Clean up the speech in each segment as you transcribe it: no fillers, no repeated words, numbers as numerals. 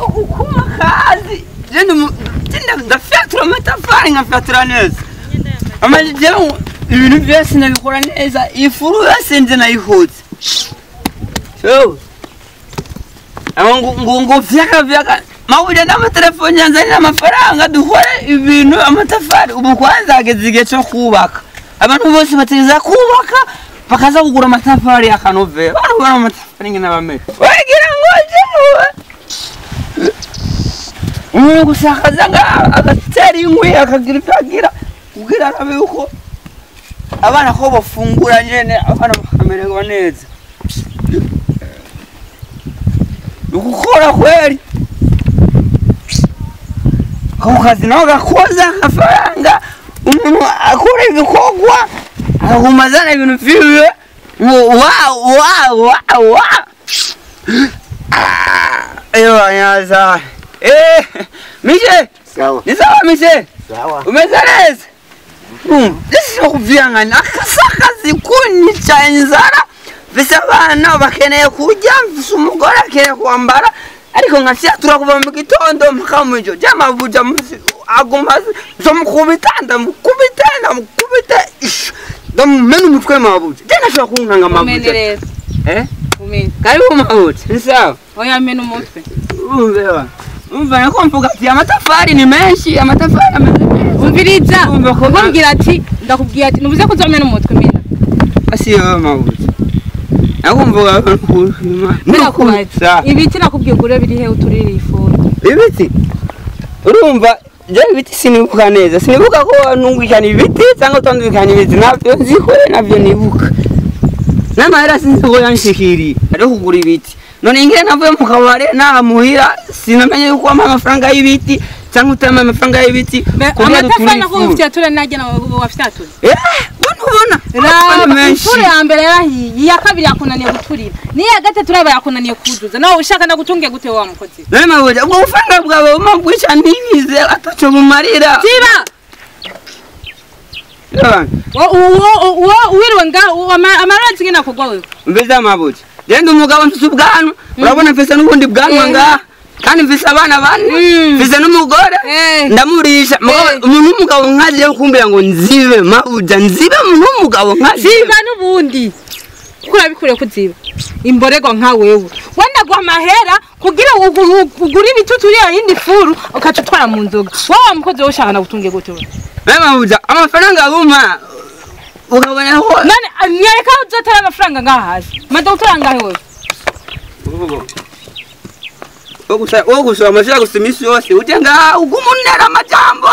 ukuma kazi jenda ndafyatura amatafari nkafyatura neza amajije ibintu byose nabikora neza ifuru yose nje nayihuze so ngo vyaka mawuje n'amatelefone yanzanye n'amafaranga dukora ibintu amatafari ubu kwanza hageze igihe cyo kubaka abantu bose bategeza kubaka bakaza kugura amatafari ya Kanovera barubona amatafari ngena bameka wagira ngo jewe umuntu gusakaza nga agateri inkwi akagira itagira kugira arabe uko abana ko bafungura nyene abana bakamererwa neza ukukora kweli ko kazi no gakoza amafaranga umuntu akora ibikorwa ahumazana ibintu vyiwe wow ayo nyaza Miche sawa ni sawa Miche sawa umeza neza sio kuvyangana akasaka zikuni cha inzara visa bana bakeneye kujya mfise umugore akeneye kwambara ariko nkafyatura kuva mu gitondo makamujo jamavuja agumaze zomukubita ndamukubita ndamumena umutwe mabuja jena shaka kunkanga mabuja umene karibu mabuja ni sawa oya mena umutwe umva nako mvuga ati amatafari ni menshi amatafari umviriza umbwira ati ndakubwiye ati nubuze kuzomena umutwe mena asiyo mabuja akumvuga mirakubaza ibiti nakubwiye gure biri he uturiri ifuru ibiti urumva je ibiti sinibuka neza sinibuka ko nungwikana ibiti cyangwa utandukanye ibiti navyo nziko navyo nibuka namahera sinziko yanshikiri ari kugura ibiti none ingene navuye mu kabare namuhira sinamenye yuko amafaranga y'ibiti cyangwa utama amafaranga y'ibiti amatafari nako ufyatura najye na wafyatura ubona ifuru ya mbere yarahiye iya kabiri yakunaniye guturira niya gatatu raba yakunaniye kuzuza nawe ushaka ndagutunge gute wa mukozi nawe mabuja ubwo ufanga bwawe umagwisha nibize atacho mumarira tiba wiriwe nga amaranzi ngena kugwa wewe mbeza mabuja genda umugabo mfise ubwanwa urabona mfise n'ubundi bwanwa nga kandi mfise abana bane mfise n'umugore ndamurisha umuntu w'umugabo nkaje kumbira ngo nzibe mabuja nzibe umuntu w'umugabo nkaje ziba n'ubundi kura bikure kuziba imborego nka wewe wenda gwa mahera kugira ugure ibituturi yindi furu ukacutwara mu nzoga wowe mukozi wo shaka nagutunge gute we mabuja amafaranga aguma ukabona ko none nyereka uzotara amafaranga ngahazi madoktora ngahe wewe Ogusha amashaka gusimisi yose ujenga ugumunera amajambo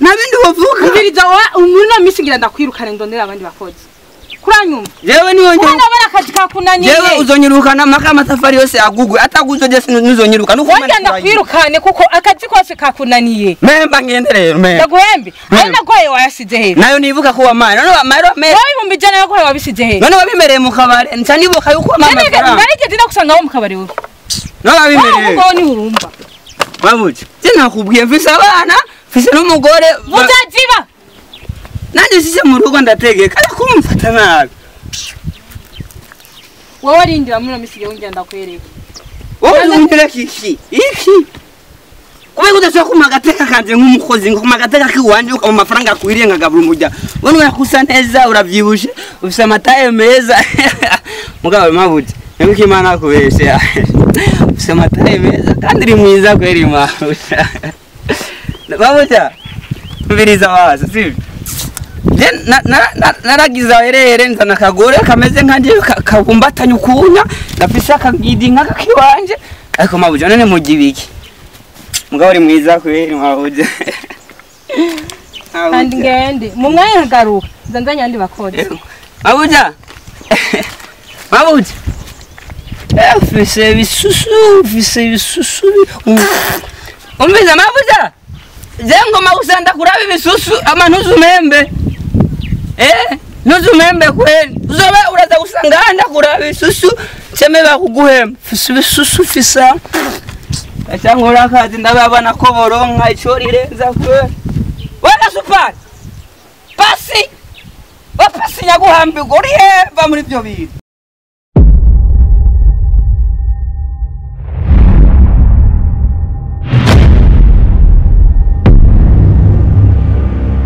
nabindi wovuka ubiriza umuntu misingira ndakwirukana ndondera abandi bakozi kuranyuma jewe niwe none abana kazi kakunaniye jewe uzonyirukana maka amatafari yose agugwe ataguzo je sinuzonyiruka nuko wenda ndakwirukane kuko akazi kose kakunaniye memba ngende rero memba ndaguhembe ari nagoye wayasize he nayo nibuka ko wamara none amaro wowe ibumbi jana nagoye wabisize he none wabimereye mu kabare nca nibuka yuko mama ndarigeze ndakusanga wo mu kabare wewe none wabimereye ngo ni urumva babuje je nakubwiye mfise abana mfise n'umugore muzaziba nanje sise mu rugo ndategeka ariko umfata nabi wowe arindira muri misige ungenda kwereka wowe ungera iki kubera udashaka kumagateka kanje nk'umukozi nkumagateka kiwanje uko mu mafaranga akwiriye ngagabura umujya wone urakusa neza uravyibushe ufise amataye meza mugabo mabuje niko imana kubeshe ufise amataye meza kandi uri mwiza kweri mabuja babuja mbiriza waza sivyo naragiza herere nzana kagore kameze nkanje kabumbatanya ukunya gafise akagidi nkaka kiwanje ariko mabuja none mugibiki mugabo uri mwiza kweri mabuja kandi ngende mu mwanya hagaruka nzanzanya andi bakoze mabuja fise bisusu umbiza mabuja zengo mausanda kurabi bisusu ama ntuzumembe ntuzumembe kweli uzobe uraza gusanganda kurabi bisusu cheme bakuguhemba fise bisusu fisa achangora kazi ndababana ko boronka ico rirenza kweli waka supari pasi nyaguhambi uri heva muri byo bintu